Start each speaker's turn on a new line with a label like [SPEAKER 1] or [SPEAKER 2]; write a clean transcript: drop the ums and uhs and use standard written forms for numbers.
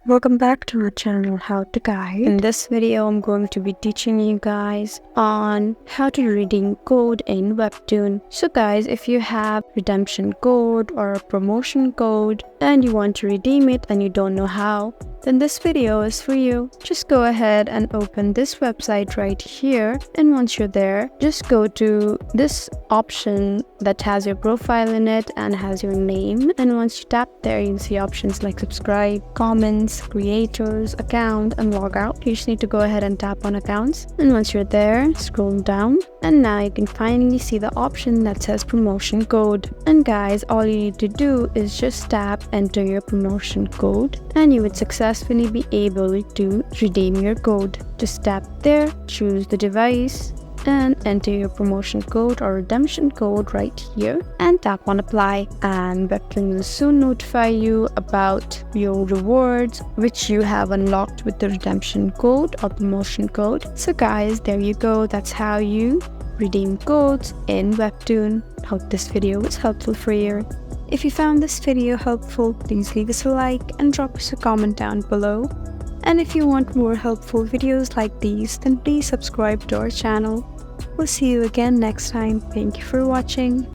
[SPEAKER 1] Welcome back to our channel How to Guide. In this video, I'm going to be teaching you guys on how to redeem code in WEBTOON. So guys, if you have redemption code or a promotion code and you want to redeem it and you don't know how, then this video is for you. Just go ahead and open this website right here, and once you're there, just go to this option that has your profile in it and has your name, and once you tap there, you'll see options like subscribe, comments, creators, account, and log out. You just need to go ahead and tap on accounts, and once you're there, scroll down, and now you can finally see the option that says promotion code. And guys, all you need to do is just tap enter your promotion code and you would successfully be able to redeem your code. Just tap there, choose the device, and enter your promotion code or redemption code right here and tap on apply, and WEBTOON will soon notify you about your rewards which you have unlocked with the redemption code or promotion code. So guys, there you go. That's how you redeem codes in WEBTOON. Hope this video was helpful for you. If you found this video helpful, please leave us a like and drop us a comment down below. And if you want more helpful videos like these, then please subscribe to our channel. We'll see you again next time. Thank you for watching.